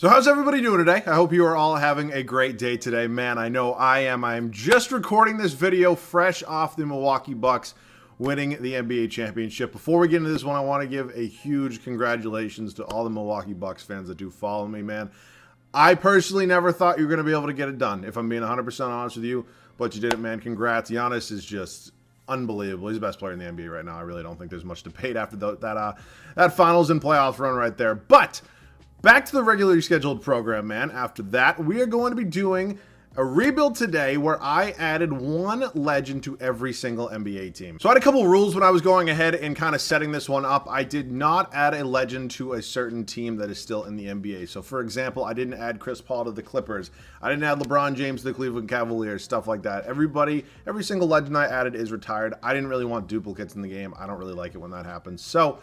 So how's everybody doing today? I hope you are all having a great day today. Man, I know I am. I am just recording this video fresh off the Milwaukee Bucks winning the NBA championship. Before we get into this one, I want to give a huge congratulations to all the Milwaukee Bucks fans that do follow me, man. I personally never thought you were going to be able to get it done, if I'm being 100% honest with you, but you did it, man. Congrats. Giannis is just unbelievable. He's the best player in the NBA right now. I really don't think there's much debate after that finals and playoff run right there. But back to the regularly scheduled program, man. After that, we are going to be doing a rebuild today where I added one legend to every single NBA team. So I had a couple rules when I was going ahead and kind of setting this one up. I did not add a legend to a certain team that is still in the NBA. So for example, I didn't add Chris Paul to the Clippers. I didn't add LeBron James to the Cleveland Cavaliers, stuff like that. Every single legend I added is retired. I didn't really want duplicates in the game. I don't really like it when that happens. So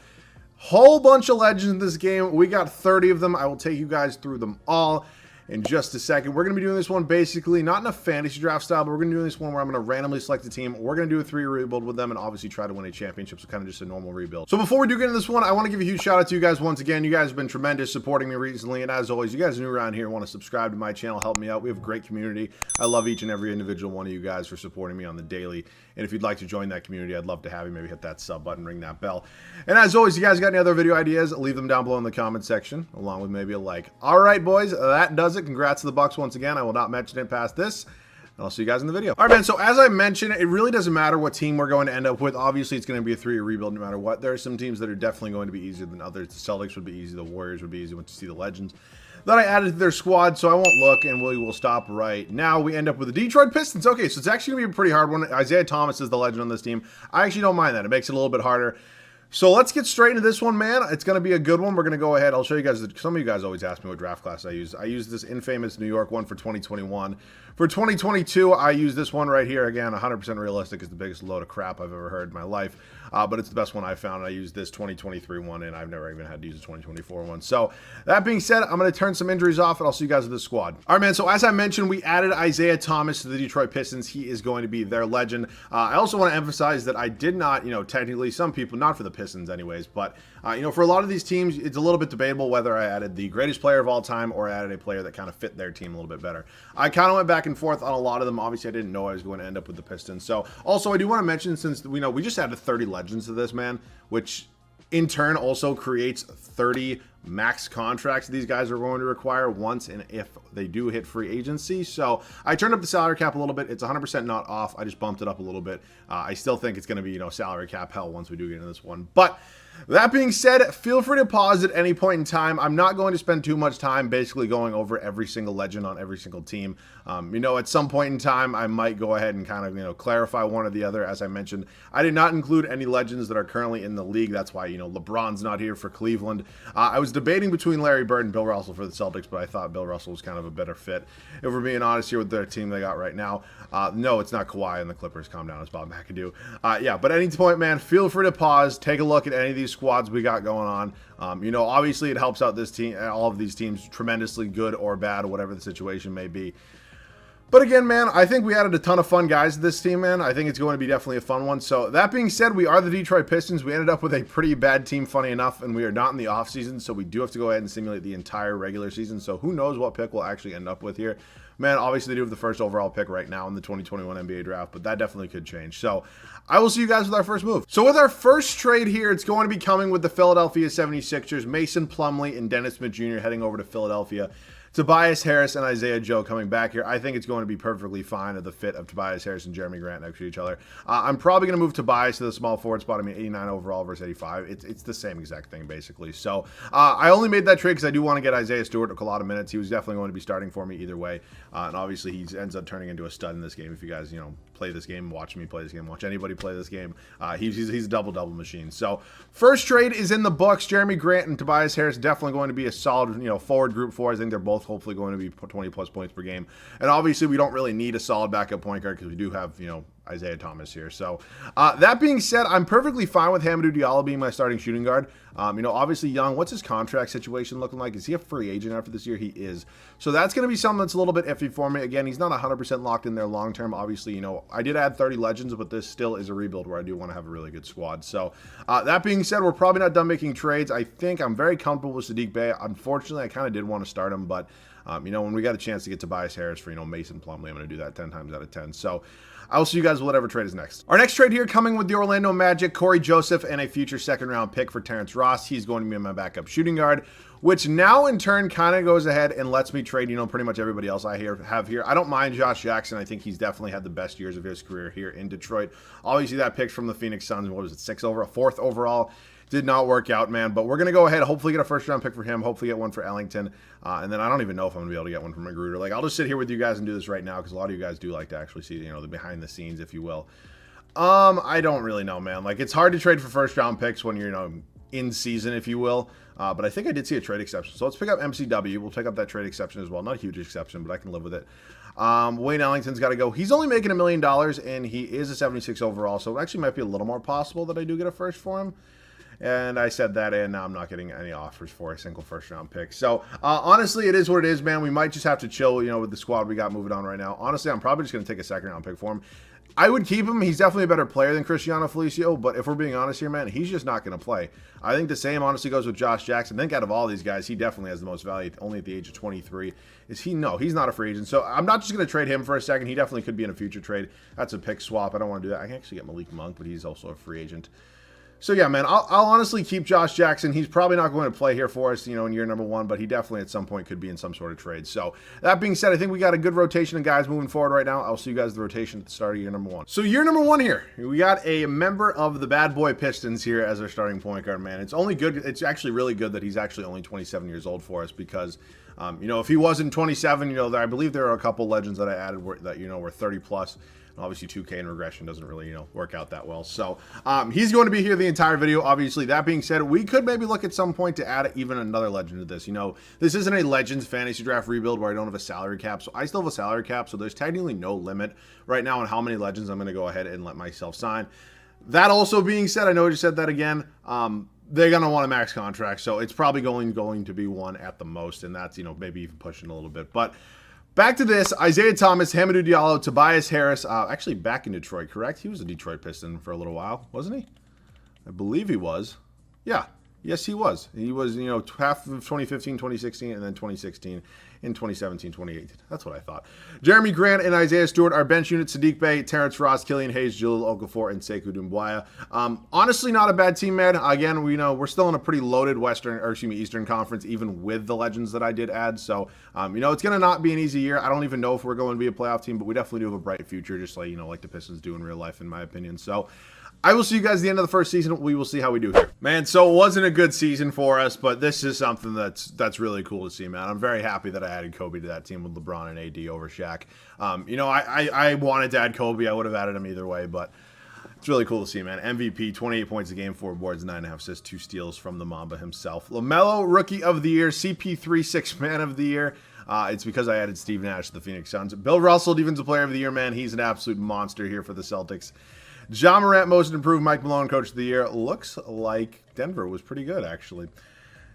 whole bunch of legends in this game. We got 30 of them. I will take you guys through them all in just a second. We're going to be doing this one basically not in a fantasy draft style, but we're going to do this one where I'm going to randomly select a team. We're going to do a 3-year rebuild with them and obviously try to win a championship, so kind of just a normal rebuild. So before we do get into this one, I want to give a huge shout out to you guys once again. You guys have been tremendous supporting me recently, and as always, you guys are new around here, want to subscribe to my channel, help me out. We have a great community. I love each and every individual one of you guys for supporting me on the daily, and if you'd like to join that community, I'd love to have you. Maybe hit that sub button, ring that bell. And as always, you guys got any other video ideas, leave them down below in the comment section, along with maybe a like. All right, boys, that does it. Congrats to the Bucks once again. I will not mention it past this, and I'll see you guys in the video. All right, man, so as I mentioned, it really doesn't matter what team we're going to end up with. Obviously, it's going to be a 3-year rebuild no matter what. There are some teams that are definitely going to be easier than others. The Celtics would be easy. The Warriors would be easy once you see the legends that I added to their squad, so I won't look, and we will stop right now. We end up with the Detroit Pistons. Okay, so it's actually going to be a pretty hard one. Isaiah Thomas is the legend on this team. I actually don't mind that. It makes it a little bit harder. So let's get straight into this one, man. It's going to be a good one. We're going to go ahead. I'll show you guys. Some of you guys always ask me what draft class I use. I use this infamous New York one for 2021. For 2022, I use this one right here. Again, 100% realistic is the biggest load of crap I've ever heard in my life. But it's the best one I found. I use this 2023 one, and I've never even had to use a 2024 one. So that being said, I'm going to turn some injuries off, and I'll see you guys with this squad. All right, man. So as I mentioned, we added Isaiah Thomas to the Detroit Pistons. He is going to be their legend. I also want to emphasize that I did not, technically some people, not for the Pistons anyways, but for a lot of these teams, it's a little bit debatable whether I added the greatest player of all time or added a player that kind of fit their team a little bit better. I kind of went back and forth on a lot of them. Obviously, I didn't know I was going to end up with the Pistons. So also, I do want to mention, since we just added 30 legends to this, man, which in turn also creates 30 max contracts these guys are going to require once and if they do hit free agency. So I turned up the salary cap a little bit. It's 100% not off. I just bumped it up a little bit. I still think it's going to be, salary cap hell once we do get into this one. But that being said, feel free to pause at any point in time. I'm not going to spend too much time basically going over every single legend on every single team. At some point in time, I might go ahead and kind of, clarify one or the other. As I mentioned, I did not include any legends that are currently in the league. That's why, LeBron's not here for Cleveland. I was debating between Larry Bird and Bill Russell for the Celtics, but I thought Bill Russell was kind of a better fit. If we're being honest here with their team they got right now, no, it's not Kawhi and the Clippers. Calm down, it's Bob McAdoo. But at any point, man, feel free to pause, take a look at any of these squads we got going on. Obviously it helps out this team, all of these teams tremendously, good or bad, or whatever the situation may be. But again, man, I think we added a ton of fun guys to this team, man. I think it's going to be definitely a fun one. So that being said, we are the Detroit Pistons. We ended up with a pretty bad team, funny enough, and we are not in the offseason, so we do have to go ahead and simulate the entire regular season. So who knows what pick we'll actually end up with here. Man, obviously they do have the first overall pick right now in the 2021 NBA draft, but that definitely could change. So I will see you guys with our first move. So with our first trade here, it's going to be coming with the Philadelphia 76ers, Mason Plumlee and Dennis Smith Jr. heading over to Philadelphia. Tobias Harris and Isaiah Joe coming back here. I think it's going to be perfectly fine at the fit of Tobias Harris and Jeremy Grant next to each other. I'm probably going to move Tobias to the small forward spot. 89 overall versus 85. It's the same exact thing, basically. So I only made that trade because I do want to get Isaiah Stewart a lot of minutes. He was definitely going to be starting for me either way. And obviously, he ends up turning into a stud in this game. If you guys, play this game, watch me play this game, watch anybody play this game, he's a double-double machine. So first trade is in the books. Jeremy Grant and Tobias Harris definitely going to be a solid, forward group for us. I think they're both hopefully going to be 20-plus points per game. And obviously, we don't really need a solid backup point guard because we do have, Isaiah Thomas here. So that being said, I'm perfectly fine with Hamidou Diallo being my starting shooting guard. Obviously Young, what's his contract situation looking like? Is he a free agent after this year? He is. So that's going to be something that's a little bit iffy for me. Again, he's not 100% locked in there long term. Obviously, I did add 30 legends, but this still is a rebuild where I do want to have a really good squad. So that being said, we're probably not done making trades. I think I'm very comfortable with Sadiq Bey. Unfortunately, I kind of did want to start him, but you know, when we got a chance to get Tobias Harris for, you know, Mason Plumlee, I'm going to do that 10 times out of 10. So I will see you guys with whatever trade is next. Our next trade here coming with the Orlando Magic, Corey Joseph, and a future second-round pick for Terrence Ross. He's going to be my backup shooting guard, which now in turn kind of goes ahead and lets me trade, you know, pretty much everybody else I have here. I don't mind Josh Jackson. I think he's definitely had the best years of his career here in Detroit. Obviously, that pick from the Phoenix Suns, what was it, 4th overall, did not work out, man. But we're going to go ahead, hopefully get a first-round pick for him, hopefully get one for Ellington, and then I don't even know if I'm going to be able to get one from Magruder. Like, I'll just sit here with you guys and do this right now because a lot of you guys do like to actually see, you know, the behind-the-scenes, if you will. I don't really know, man. Like, it's hard to trade for first-round picks when you're, you know, in season, if you will. But I think I did see a trade exception. So let's pick up MCW. We'll pick up that trade exception as well. Not a huge exception, but I can live with it. Wayne Ellington's got to go. He's only making $1 million, and he is a 76 overall. So it actually might be a little more possible that I do get a first for him. And I said that, and now I'm not getting any offers for a single first-round pick. So, honestly, it is what it is, man. We might just have to chill, you know, with the squad we got moving on right now. Honestly, I'm probably just going to take a second-round pick for him. I would keep him. He's definitely a better player than Cristiano Felicio, but if we're being honest here, man, he's just not going to play. I think the same honestly goes with Josh Jackson. I think out of all these guys, he definitely has the most value, only at the age of 23. Is he? No, he's not a free agent. So I'm not just going to trade him for a second. He definitely could be in a future trade. That's a pick swap. I don't want to do that. I can actually get Malik Monk, but he's also a free agent. So, yeah, man, I'll honestly keep Josh Jackson. He's probably not going to play here for us, you know, in year number 1, but he definitely at some point could be in some sort of trade. So, that being said, I think we got a good rotation of guys moving forward right now. I'll see you guys the rotation at the start of year number 1. So, year number 1 here, we got a member of the bad boy Pistons here as our starting point guard, man. It's only good. It's actually really good that he's actually only 27 years old for us because, you know, if he wasn't 27, you know, I believe there are a couple legends that I added that, you know, were 30 plus. Obviously, 2K and regression doesn't really, you know, work out that well. So, he's going to be here the entire video, obviously. That being said, we could maybe look at some point to add even another legend to this. You know, this isn't a Legends fantasy draft rebuild where I don't have a salary cap. So, I still have a salary cap. So, there's technically no limit right now on how many legends I'm going to go ahead and let myself sign. That also being said, I know I just said that again. They're going to want a max contract. So, it's probably going to be one at the most. And that's, you know, maybe even pushing a little bit. But back to this, Isaiah Thomas, Hamidou Diallo, Tobias Harris, actually back in Detroit, correct? He was a Detroit Piston for a little while, wasn't he? I believe he was. Yeah, yes, he was. He was, you know, half of 2015, 2016, and then 2016 in 2017, 2018. That's what I thought. Jeremy Grant and Isaiah Stewart are bench unit. Sadiq Bey, Terrence Ross, Killian Hayes, Jalil Okafor, and Sekou Doumbouya. Honestly, not a bad team, man. Again, we know we're still in a pretty loaded Eastern Conference, even with the legends that I did add. So, you know, it's going to not be an easy year. I don't even know if we're going to be a playoff team, but we definitely do have a bright future, just like, you know, like the Pistons do in real life, in my opinion. So, I will see you guys at the end of the first season. We will see how we do here. Man, so it wasn't a good season for us, but this is something that's really cool to see, man. I'm very happy that I added Kobe to that team with LeBron and AD over Shaq. You know, I wanted to add Kobe. I would have added him either way, but it's really cool to see, man. MVP, 28 points a game, 4 boards, 9.5 assists, 2 steals from the Mamba himself. LaMelo, Rookie of the Year. CP3, 6th Man of the Year. It's because I added Steve Nash to the Phoenix Suns. Bill Russell, Defensive Player of the Year, man. He's an absolute monster here for the Celtics. Ja Morant, Most Improved. Mike Malone, Coach of the Year. Looks like Denver was pretty good, actually.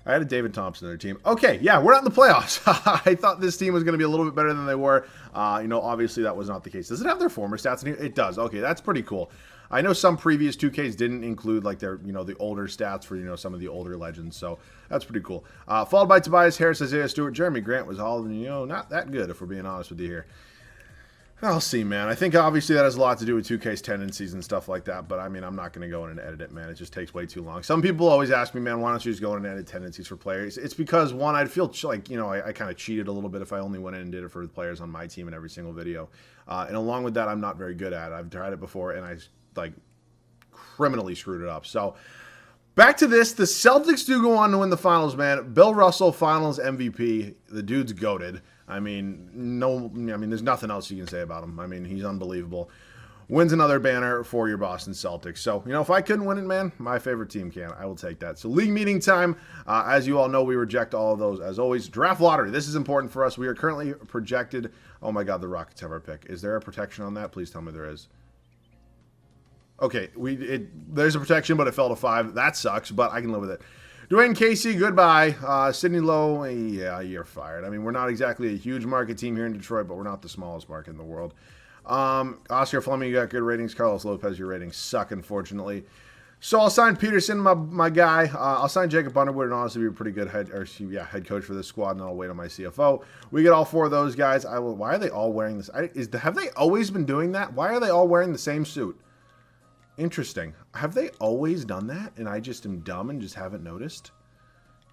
I had a David Thompson on their team. Okay, yeah, we're not in the playoffs. I thought this team was going to be a little bit better than they were. You know, obviously that was not the case. Does it have their former stats in here? It does. Okay, that's pretty cool. I know some previous 2Ks didn't include like their, you know, the older stats for, you know, some of the older legends. So that's pretty cool. Followed by Tobias Harris, Isaiah Stewart, Jeremy Grant was all, you know, not that good if we're being honest with you here. I'll see, man. I think obviously that has a lot to do with 2K's tendencies and stuff like that, but I mean, I'm not going to go in and edit it, man. It just takes way too long. Some people always ask me, man, why don't you just go in and edit tendencies for players? It's because, one, I'd feel like, you know, I kind of cheated a little bit if I only went in and did it for the players on my team in every single video. And along with that, I'm not very good at it. I've tried it before, and I, like, criminally screwed it up. So, back to this. The Celtics do go on to win the finals, man. Bill Russell, finals MVP. The dude's goated. I mean, there's nothing else you can say about him. I mean, he's unbelievable. Wins another banner for your Boston Celtics. So, you know, if I couldn't win it, man, my favorite team can. I will take that. So, league meeting time. As you all know, we reject all of those. As always, draft lottery. This is important for us. We are currently projected. Oh, my God, the Rockets have our pick. Is there a protection on that? Please tell me there is. Okay, there's a protection, but it fell to 5. That sucks, but I can live with it. Dwayne Casey, goodbye. Sidney Lowe, yeah, you're fired. I mean, we're not exactly a huge market team here in Detroit, but we're not the smallest market in the world. Oscar Fleming, you got good ratings. Carlos Lopez, your ratings suck, unfortunately. So I'll sign Peterson, my guy. I'll sign Jacob Underwood, and honestly be a pretty good head coach for this squad, and then I'll wait on my CFO. We get all 4 of those guys. Why are they all wearing this? Have they always been doing that? Why are they all wearing the same suit? Interesting. Have they always done that, and I just am dumb and just haven't noticed?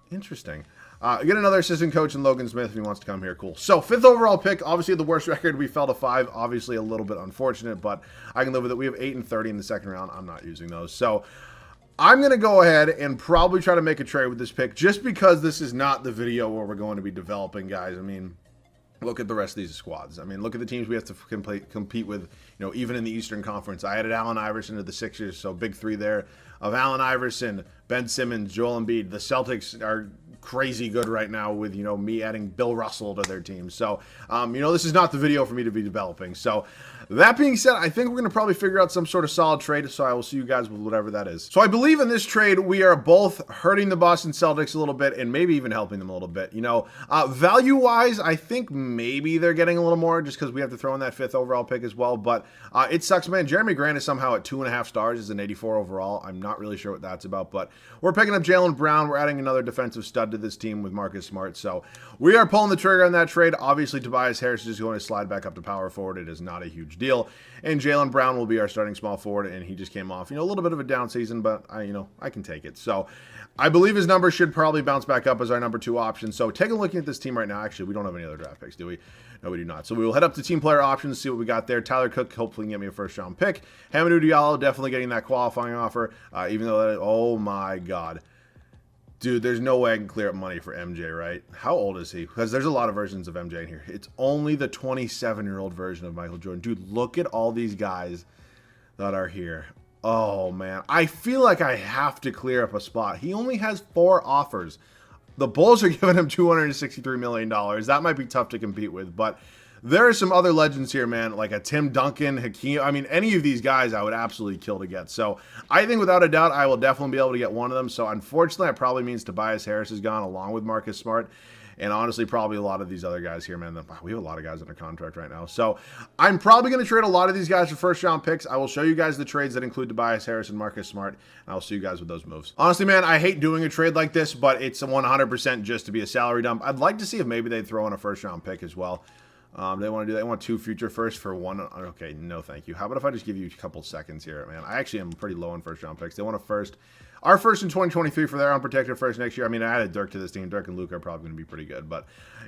Interesting. Get another assistant coach in Logan Smith if he wants to come here. Cool. So 5th overall pick. Obviously the worst record. We fell to 5. Obviously a little bit unfortunate, but I can live with it. We have 8 and 30 in the second round. I'm not using those. So I'm going to go ahead and probably try to make a trade with this pick just because this is not the video where we're going to be developing guys. I mean, look at the rest of these squads. I mean, look at the teams we have to compete with, even in the Eastern Conference. I added Allen Iverson to the Sixers, so big 3 there of Allen Iverson, Ben Simmons, Joel Embiid. The Celtics are crazy good right now with, me adding Bill Russell to their team. So, this is not the video for me to be developing. So, that being said, I think we're going to probably figure out some sort of solid trade, so I will see you guys with whatever that is. So I believe in this trade, we are both hurting the Boston Celtics a little bit and maybe even helping them a little bit. Value-wise, I think maybe they're getting a little more just because we have to throw in that 5th overall pick as well. But it sucks, man. Jeremy Grant is somehow at 2.5 stars as an 84 overall. I'm not really sure what that's about, but we're picking up Jaylen Brown. We're adding another defensive stud to this team with Marcus Smart. So we are pulling the trigger on that trade. Obviously, Tobias Harris is just going to slide back up to power forward. It is not a huge deal. And Jaylen Brown will be our starting small forward, and he just came off, a little bit of a down season, but I can take it. So I believe his numbers should probably bounce back up as our number 2 option. So take a look at this team right now. Actually, we don't have any other draft picks, do we? No, we do not. So we will head up to team player options, see what we got there. Tyler Cook, hopefully can get me a first-round pick. Hamidou Diallo, definitely getting that qualifying offer, even though oh my God. Dude, there's no way I can clear up money for MJ, right? How old is he? Because there's a lot of versions of MJ in here. It's only the 27-year-old version of Michael Jordan. Dude, look at all these guys that are here. Oh, man. I feel like I have to clear up a spot. He only has 4 offers. The Bulls are giving him $263 million. That might be tough to compete with, but there are some other legends here, man, like a Tim Duncan, Hakeem. I mean, any of these guys I would absolutely kill to get. So I think without a doubt, I will definitely be able to get one of them. So unfortunately, that probably means Tobias Harris is gone along with Marcus Smart. And honestly, probably a lot of these other guys here, man. We have a lot of guys under contract right now. So I'm probably going to trade a lot of these guys for first-round picks. I will show you guys the trades that include Tobias Harris and Marcus Smart, and I'll see you guys with those moves. Honestly, man, I hate doing a trade like this, but it's 100% just to be a salary dump. I'd like to see if maybe they'd throw in a first-round pick as well. They want to do that. They want 2 future firsts for 1. Okay, no thank you. How about if I just give you a couple seconds here, man? I actually am pretty low on first-round picks. They want a first. Our first in 2023 for their unprotected first next year. I mean, I added Dirk to this team. Dirk and Luke are probably going to be pretty good, but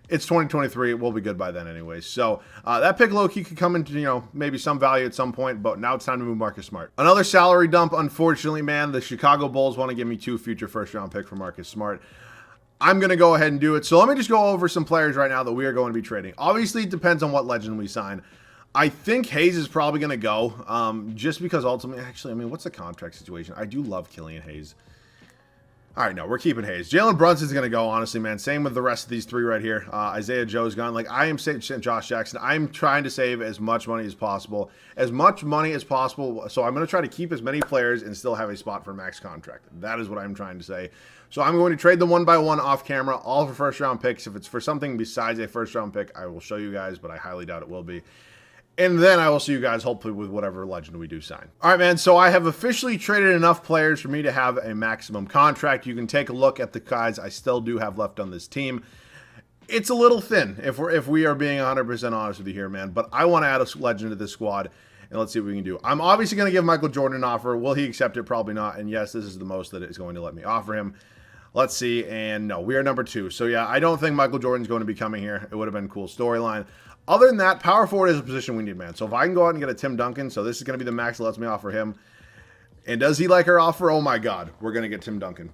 it's 2023. We'll be good by then anyway. So that pick low-key could come into, maybe some value at some point, but now it's time to move Marcus Smart. Another salary dump, unfortunately, man. The Chicago Bulls want to give me 2 future first-round picks for Marcus Smart. I'm going to go ahead and do it. So let me just go over some players right now that we are going to be trading. Obviously, it depends on what legend we sign. I think Hayes is probably going to go, just because ultimately, actually, I mean, what's the contract situation? I do love Killian Hayes. All right, no, we're keeping Hayes. Jalen Brunson's going to go, honestly, man. Same with the rest of these 3 right here. Isaiah Joe's gone. Like, I am saying Josh Jackson. I'm trying to save as much money as possible. So I'm going to try to keep as many players and still have a spot for max contract. That is what I'm trying to say. So I'm going to trade them 1 by 1 off camera, all for first-round picks. If it's for something besides a first-round pick, I will show you guys, but I highly doubt it will be. And then I will see you guys hopefully with whatever legend we do sign. All right, man. So I have officially traded enough players for me to have a maximum contract. You can take a look at the guys I still do have left on this team. It's a little thin if we are being 100% honest with you here, man. But I want to add a legend to this squad, and let's see what we can do. I'm obviously going to give Michael Jordan an offer. Will he accept it? Probably not. And yes, this is the most that it's going to let me offer him. Let's see. And no, we are number 2. So yeah, I don't think Michael Jordan's going to be coming here. It would have been a cool storyline. Other than that, power forward is a position we need, man. So if I can go out and get a Tim Duncan, so this is going to be the max that lets me offer him. And does he like our offer? Oh my God, we're going to get Tim Duncan.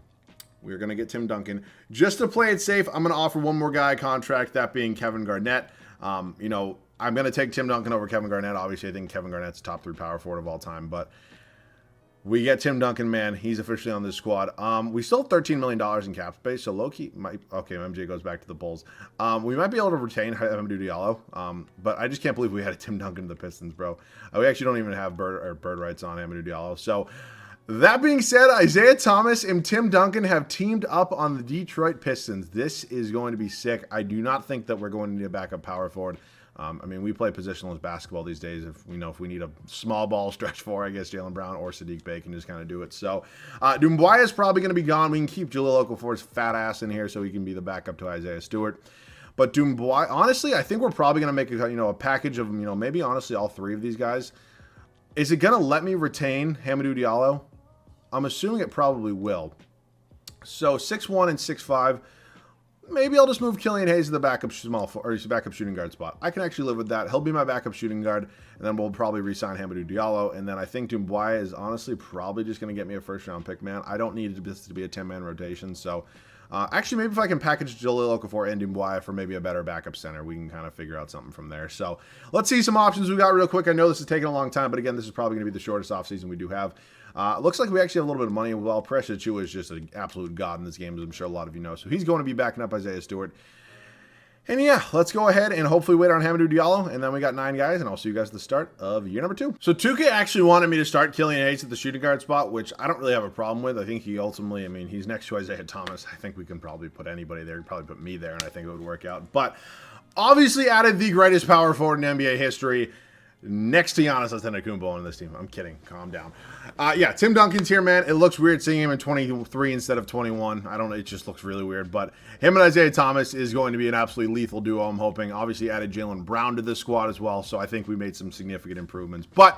We're going to get Tim Duncan. Just to play it safe, I'm going to offer one more guy a contract, that being Kevin Garnett. I'm going to take Tim Duncan over Kevin Garnett. Obviously, I think Kevin Garnett's top 3 power forward of all time, but we get Tim Duncan, man. He's officially on this squad. We still have $13 million in cap space, so low-key might... Okay, MJ goes back to the Bulls. We might be able to retain Hamidou Diallo, but I just can't believe we had a Tim Duncan to the Pistons, bro. We actually don't even have bird rights on Hamidou Diallo. So That being said, Isaiah Thomas and Tim Duncan have teamed up on the Detroit Pistons. This is going to be sick. I do not think that we're going to need a backup power forward. I mean, we play positionless basketball these days. If we need a small ball stretch four, I guess Jaylen Brown or Saddiq Bey can just kind of do it. So, Doumbouya is probably going to be gone. We can keep Jahlil Okafor's fat ass in here so he can be the backup to Isaiah Stewart. But Doumbouya, honestly, I think we're probably going to make a package of maybe honestly all three of these guys. Is it going to let me retain Hamidou Diallo? I'm assuming it probably will. So 6'1" and 6'5". Maybe I'll just move Killian Hayes to the backup backup shooting guard spot. I can actually live with that. He'll be my backup shooting guard, and then we'll probably re-sign Hamidou Diallo. And then I think Doumbouya is honestly probably just going to get me a first-round pick, man. I don't need this to be a 10-man rotation. So actually, maybe if I can package Jahlil Okafor and Doumbouya for maybe a better backup center, we can kind of figure out something from there. So let's see some options we got real quick. I know this is taking a long time, but again, this is probably going to be the shortest offseason we do have. Looks like we actually have a little bit of money. Well, Precious Achiuwa is just an absolute god in this game, as I'm sure a lot of you know. So he's going to be backing up Isaiah Stewart. And yeah, let's go ahead and hopefully wait on Hamidou Diallo. And then we got 9 guys, and I'll see you guys at the start of year number 2. So Chuki actually wanted me to start Killian Hayes at the shooting guard spot, which I don't really have a problem with. I think he ultimately, he's next to Isaiah Thomas. I think we can probably put anybody there. Probably put me there, and I think it would work out. But obviously added the greatest power forward in NBA history, next to Giannis Antetokounmpo on this team. I'm kidding. Calm down. Yeah, Tim Duncan's here, man. It looks weird seeing him in 23 instead of 21. I don't know. It just looks really weird. But him and Isaiah Thomas is going to be an absolutely lethal duo, I'm hoping. Obviously added Jaylen Brown to this squad as well, so I think we made some significant improvements. But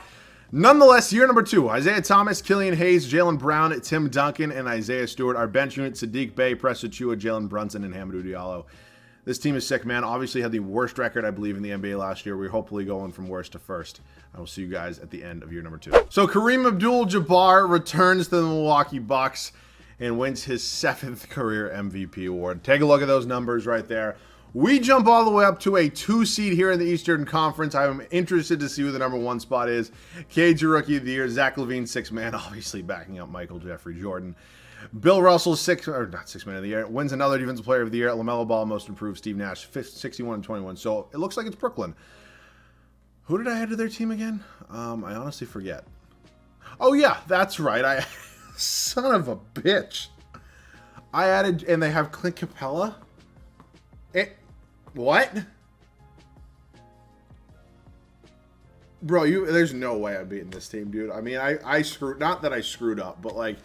nonetheless, year number 2, Isaiah Thomas, Killian Hayes, Jaylen Brown, Tim Duncan, and Isaiah Stewart. Our bench unit, Saddiq Bey, Precious Achiuwa, Jalen Brunson, and Hamidou Diallo. This team is sick, man. Obviously had the worst record, I believe, in the NBA last year. We're hopefully going from worst to first. I will see you guys at the end of year number 2. So Kareem Abdul-Jabbar returns to the Milwaukee Bucks and wins his 7th career MVP award. Take a look at those numbers right there. We jump all the way up to a 2 seed here in the Eastern Conference. I'm interested to see who the number 1 spot is. Cage, your Rookie of the Year. Zach LaVine, 6th man, obviously backing up Michael Jeffrey Jordan. Bill Russell, 6th man of the year, wins another Defensive Player of the Year. LaMelo Ball, Most Improved. Steve Nash, 61 and 21. So it looks like it's Brooklyn. Who did I add to their team again? I honestly forget. Oh yeah, that's right. Son of a bitch. I added, and they have Clint Capella. What? Bro, there's no way I'm beating this team, dude. I mean, I screwed, not that I screwed up, but like,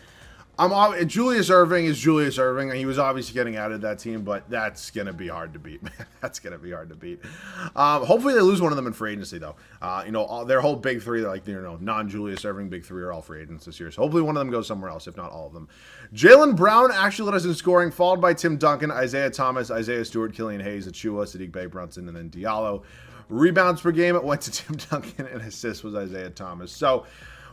Julius Erving is Julius Erving. He was obviously getting added to that team, but that's going to be hard to beat, man. That's going to be hard to beat. Hopefully they lose one of them in free agency, though. Their whole big three, they're like, non-Julius Erving big three are all free agents this year. So hopefully one of them goes somewhere else, if not all of them. Jaylen Brown actually led us in scoring, followed by Tim Duncan, Isaiah Thomas, Isaiah Stewart, Killian Hayes, Achiuwa, Saddiq Bey, Brunson, and then Diallo. Rebounds per game, it went to Tim Duncan, and assists was Isaiah Thomas. So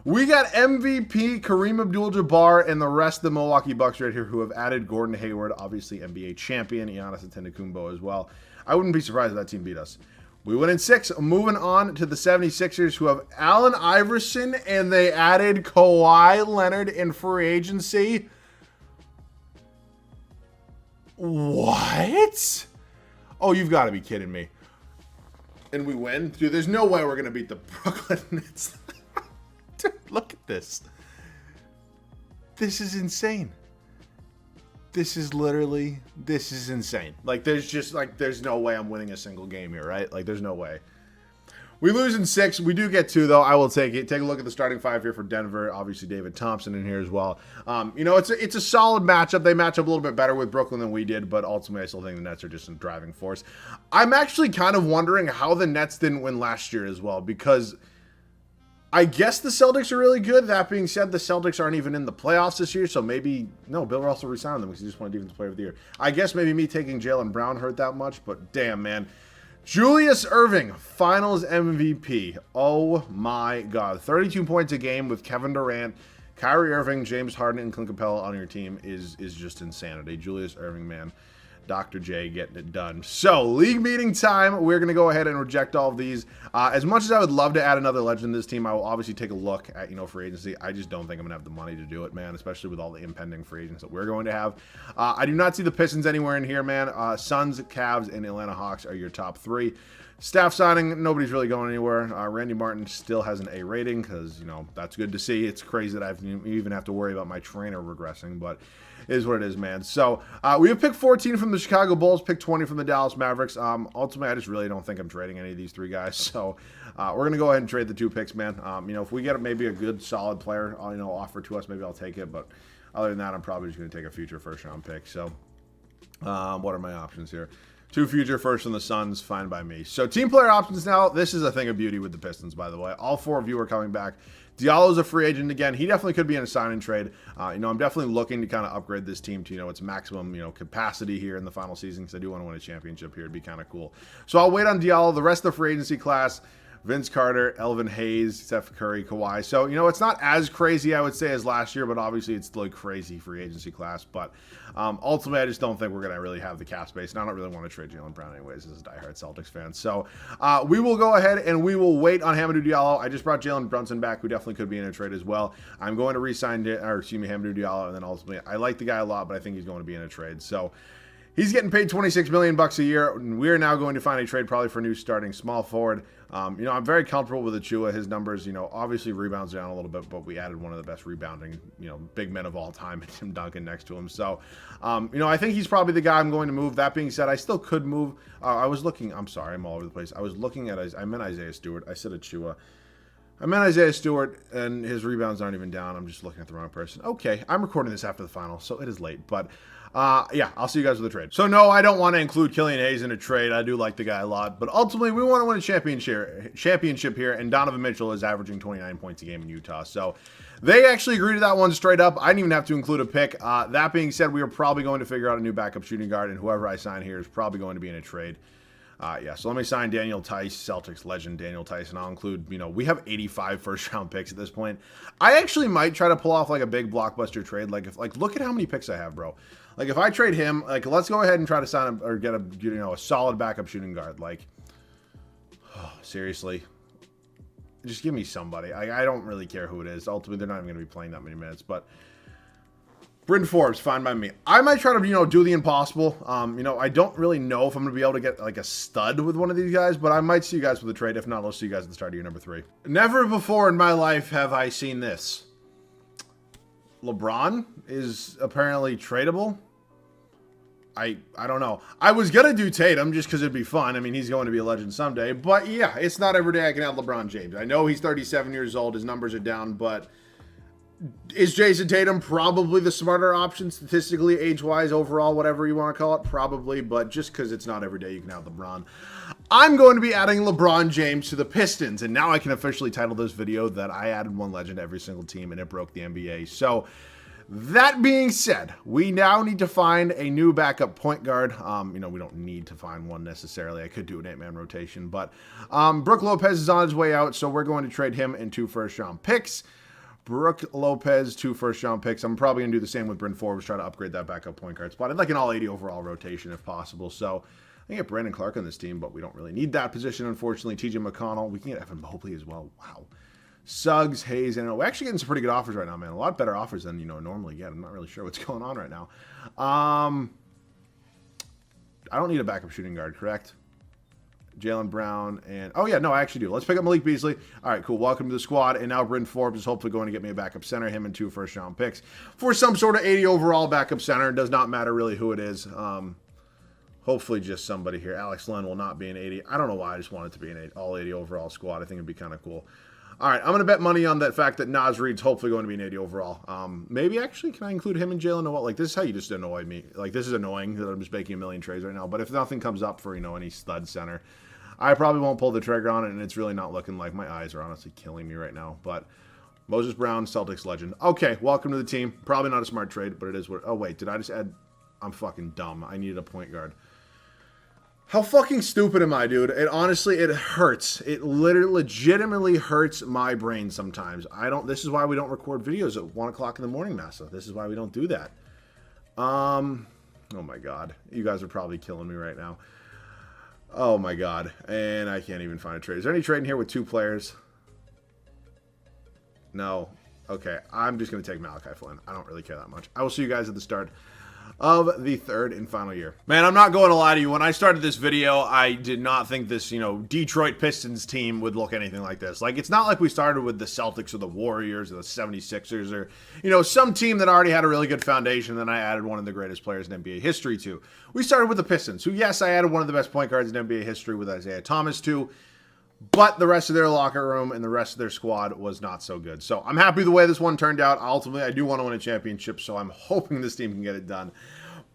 we got MVP Kareem Abdul-Jabbar and the rest of the Milwaukee Bucks right here who have added Gordon Hayward, obviously NBA champion, Giannis Antetokounmpo as well. I wouldn't be surprised if that team beat us. We went in 6. Moving on to the 76ers who have Allen Iverson, and they added Kawhi Leonard in free agency. What? Oh, you've got to be kidding me. And we win? Dude, there's no way we're going to beat the Brooklyn Nets. Dude, look at this. This is insane. This is insane. Like, there's no way I'm winning a single game here, right? Like, there's no way. We lose in 6. We do get 2, though. I will take it. Take a look at the starting 5 here for Denver. Obviously, David Thompson in here as well. It's a solid matchup. They match up a little bit better with Brooklyn than we did, but ultimately, I still think the Nets are just a driving force. I'm actually kind of wondering how the Nets didn't win last year as well, because I guess the Celtics are really good. That being said, the Celtics aren't even in the playoffs this year, so maybe, no, Bill Russell resigned them because he just won Defensive Player of the Year. I guess maybe me taking Jaylen Brown hurt that much, but damn, man. Julius Erving, Finals MVP. Oh my God. 32 points a game with Kevin Durant, Kyrie Irving, James Harden, and Clint Capella on your team is just insanity. Julius Erving, man. Dr. J getting it done. So, league meeting time. We're going to go ahead and reject all of these. As much as I would love to add another legend to this team, I will obviously take a look at, free agency. I just don't think I'm going to have the money to do it, man, especially with all the impending free agents that we're going to have. I do not see the Pistons anywhere in here, man. Suns, Cavs, and Atlanta Hawks are your top three. Staff signing, nobody's really going anywhere. Randy Martin still has an A rating because, that's good to see. It's crazy that I even have to worry about my trainer regressing, but it is what it is, man. So we have pick 14 from the Chicago Bulls, pick 20 from the Dallas Mavericks. Ultimately, I just really don't think I'm trading any of these three guys. So we're going to go ahead and trade the 2 picks, man. If we get maybe a good, solid player, offer to us, maybe I'll take it. But other than that, I'm probably just going to take a future first-round pick. So what are my options here? 2 future firsts from the Suns, fine by me. So team player options now. This is a thing of beauty with the Pistons, by the way. All 4 of you are coming back. Diallo's a free agent again. He definitely could be in a sign and trade. I'm definitely looking to kind of upgrade this team to, its maximum, capacity here in the final season because I do want to win a championship here. It'd be kind of cool. So I'll wait on Diallo. The rest of the free agency class, Vince Carter, Elvin Hayes, Steph Curry, Kawhi. So, it's not as crazy, I would say, as last year, but obviously it's still a crazy free agency class. But ultimately, I just don't think we're going to really have the cap space. And I don't really want to trade Jaylen Brown anyways as a diehard Celtics fan. So we will go ahead and we will wait on Hamidou Diallo. I just brought Jalen Brunson back, who definitely could be in a trade as well. I'm going to re-sign, Hamidou Diallo. And then ultimately, I like the guy a lot, but I think he's going to be in a trade. So he's getting paid $26 million a year. We're now going to find a trade probably for a new starting small forward. I'm very comfortable with Achua. His numbers, obviously rebounds down a little bit, but we added one of the best rebounding, big men of all time, and Tim Duncan next to him. So, I think he's probably the guy I'm going to move. That being said, I still could move. I'm sorry, I'm all over the place. I was looking at, I meant Isaiah Stewart. I said Achua. I meant Isaiah Stewart, and his rebounds aren't even down. I'm just looking at the wrong person. Okay, I'm recording this after the final, so it is late, but yeah, I'll see you guys with the trade. So no, I don't want to include Killian Hayes in a trade. I do like the guy a lot, but ultimately we want to win a championship here, and Donovan Mitchell is averaging 29 points a game in Utah. So they actually agreed to that one straight up. I didn't even have to include a pick. That being said, we are probably going to figure out a new backup shooting guard, and whoever I sign here is probably going to be in a trade. Yeah, so let me sign Daniel Tice, Celtics legend Daniel Tice, and I'll include, we have 85 first-round picks at this point. I actually might try to pull off, a big blockbuster trade. Look at how many picks I have, bro. If I trade him, let's go ahead and try to sign him or get a solid backup shooting guard. Seriously. Just give me somebody. I don't really care who it is. Ultimately, they're not even going to be playing that many minutes, but Bryn Forbes, fine by me. I might try to, do the impossible. I don't really know if I'm going to be able to get, a stud with one of these guys, but I might see you guys with a trade. If not, I'll see you guys at the start of year number 3. Never before in my life have I seen this. LeBron is apparently tradable. I don't know. I was going to do Tatum just because it'd be fun. I mean, he's going to be a legend someday. But, yeah, it's not every day I can have LeBron James. I know he's 37 years old. His numbers are down, but is Jason Tatum probably the smarter option statistically, age-wise, overall, whatever you want to call it? Probably, but just because it's not every day you can have LeBron. I'm going to be adding LeBron James to the Pistons, and now I can officially title this video that I added one legend to every single team, and it broke the NBA. So, that being said, we now need to find a new backup point guard. We don't need to find one necessarily. I could do an 8-man rotation, but Brook Lopez is on his way out, so we're going to trade him in 2 first-round picks. Brook Lopez, 2 first-round picks. I'm probably going to do the same with Bryn Forbes, try to upgrade that backup point guard spot. I'd like an all-80 overall rotation if possible. So I can get Brandon Clark on this team, but we don't really need that position, unfortunately. TJ McConnell. We can get Evan Mobley as well. Wow. Suggs, Hayes, and we're actually getting some pretty good offers right now, man. A lot better offers than, normally get. I'm not really sure what's going on right now. I don't need a backup shooting guard, correct? Jaylen Brown, and oh yeah, no, I actually do. Let's pick up Malik Beasley. All right, cool. Welcome to the squad. And now Bryn Forbes is hopefully going to get me a backup center, him and 2 first-round picks for some sort of 80 overall backup center. It does not matter really who it is. Hopefully just somebody here. Alex Len will not be an 80. I don't know why I just want it to be an all 80 overall squad. I think it'd be kind of cool. All right, I'm going to bet money on that fact that Naz Reid's hopefully going to be an 80 overall. Maybe actually, can I include him and Jalen Noel? This is how you just annoy me. This is annoying that I'm just making a million trades right now. But if nothing comes up for, any stud center, I probably won't pull the trigger on it, and it's really not looking like my eyes are honestly killing me right now. But Moses Brown, Celtics legend. Okay, welcome to the team. Probably not a smart trade, but it is what... Oh, wait, did I just add... I'm fucking dumb. I needed a point guard. How fucking stupid am I, dude? It honestly, it hurts. It literally, legitimately hurts my brain sometimes. This is why we don't record videos at 1 o'clock in the morning, Massa. This is why we don't do that. Oh my God. You guys are probably killing me right now. Oh my God. And I can't even find a trade. Is there any trade in here with 2 players? No. Okay. I'm just going to take Malachi Flynn. I don't really care that much. I will see you guys at the start of the 3rd and final year. Man, I'm not going to lie to you. When I started this video, I did not think this, Detroit Pistons team would look anything like this. Like, it's not like we started with the Celtics or the Warriors or the 76ers or, some team that already had a really good foundation. Then I added one of the greatest players in NBA history to. We started with the Pistons, who, yes, I added one of the best point guards in NBA history with Isaiah Thomas to. But the rest of their locker room and the rest of their squad was not so good. So I'm happy the way this one turned out. Ultimately, I do want to win a championship, so I'm hoping this team can get it done.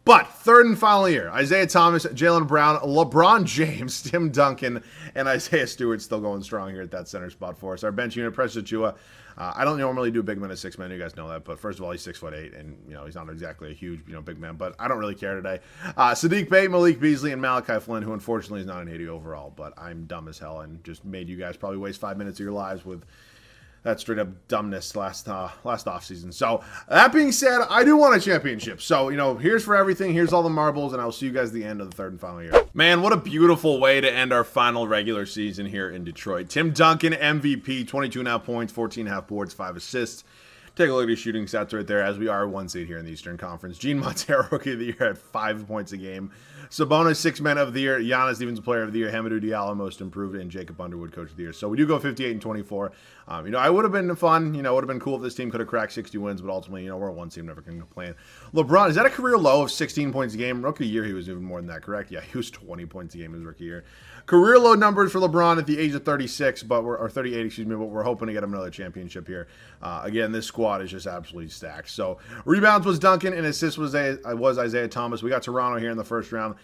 But 3rd and final year, Isaiah Thomas, Jaylen Brown, LeBron James, Tim Duncan, and Isaiah Stewart still going strong here at that center spot for us. Our bench unit, Precious Achiuwa. I don't normally do big men as 6 men. You guys know that. But first of all, he's 6'8", and he's not exactly a huge big man. But I don't really care today. Saddiq Bey, Malik Beasley, and Malachi Flynn, who unfortunately is not an 80 overall. But I'm dumb as hell and just made you guys probably waste 5 minutes of your lives with that straight up dumbness last offseason. So that being said, I do want a championship. So, here's for everything. Here's all the marbles, and I'll see you guys at the end of the 3rd and final year. Man, what a beautiful way to end our final regular season here in Detroit. Tim Duncan, MVP, 22.5 points, 14.5 boards, 5 assists. Take a look at his shooting stats right there, as we are 1 seed here in the Eastern Conference. Gene Montero, Rookie of the Year, at 5 points a game. Sabonis, 6 Man of the Year. Giannis, Defensive Player of the Year. Hamidou Diallo, Most Improved. And Jacob Underwood, Coach of the Year. So we do go 58 and 24. I would have been fun. Would have been cool if this team could have cracked 60 wins, but ultimately, we're a 1 seed, never going to complain. LeBron, is that a career low of 16 points a game? Rookie year, he was even more than that, correct? Yeah, he was 20 points a game his rookie year. Career low numbers for LeBron at the age of 36, or 38, excuse me, but we're hoping to get him another championship here. Again, this squad is just absolutely stacked. So rebounds was Duncan, and assists was Isaiah Thomas. We got Toronto here in the 1st round.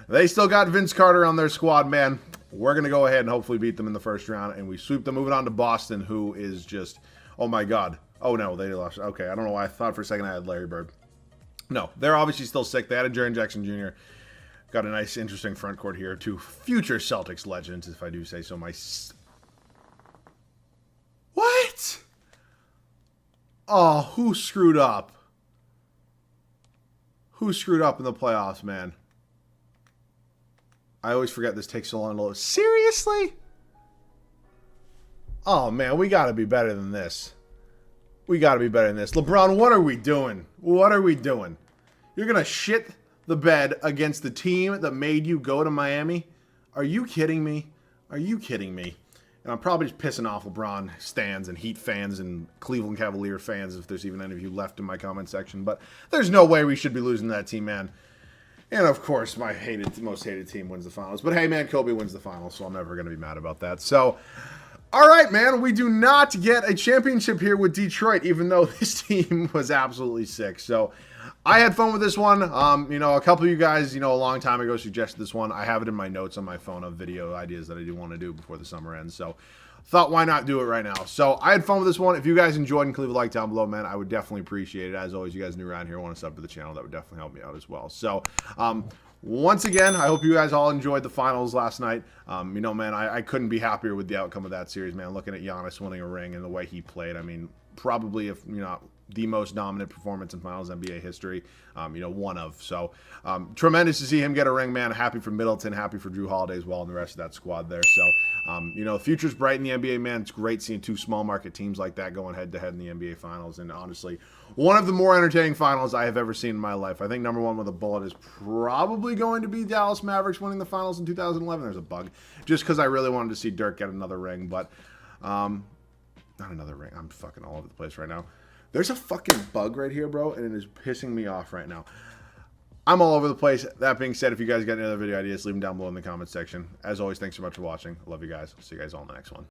They still got Vince Carter on their squad, man. We're going to go ahead and hopefully beat them in the 1st round, and we sweep them. Moving on to Boston, who is just, oh my God. Oh no, they lost. Okay, I don't know why. I thought for a second I had Larry Bird. No, they're obviously still sick. They had a Jaren Jackson Jr. Got a nice, interesting front court here. 2 future Celtics legends, if I do say so. What? Oh, who screwed up? Who screwed up in the playoffs, man? I always forget this takes so long to load. Seriously? Oh, man, we got to be better than this. We got to be better than this. LeBron, what are we doing? What are we doing? You're going to shit the bed against the team that made you go to Miami? Are you kidding me? Are you kidding me? And I'm probably just pissing off LeBron stands and Heat fans and Cleveland Cavalier fans, if there's even any of you left in my comment section. But there's no way we should be losing to that team, man. And, of course, my most hated team wins the finals. But, hey, man, Kobe wins the finals, so I'm never going to be mad about that. So, all right, man, we do not get a championship here with Detroit, even though this team was absolutely sick. So, I had fun with this one. A couple of you guys, a long time ago suggested this one. I have it in my notes on my phone of video ideas that I do want to do before the summer ends. So, thought, why not do it right now? So, I had fun with this one. If you guys enjoyed and could leave a like down below, man, I would definitely appreciate it. As always, you guys new around here, want to sub to the channel, that would definitely help me out as well. So, once again, I hope you guys all enjoyed the finals last night. Man, I couldn't be happier with the outcome of that series, man. Looking at Giannis winning a ring and the way he played, I mean, probably, if the most dominant performance in Finals NBA history, one of. So, tremendous to see him get a ring, man. Happy for Middleton, happy for Drew Holiday as well, and the rest of that squad there. So, the future's bright in the NBA, man. It's great seeing 2 small market teams like that going head-to-head in the NBA Finals, and honestly, one of the more entertaining finals I have ever seen in my life. I think number 1 with a bullet is probably going to be Dallas Mavericks winning the finals in 2011. There's a bug. Just because I really wanted to see Dirk get another ring, but not another ring. I'm fucking all over the place right now. There's a fucking bug right here, bro, and it is pissing me off right now. I'm all over the place. That being said, if you guys got any other video ideas, leave them down below in the comment section. As always, thanks so much for watching. I love you guys. See you guys all in the next one.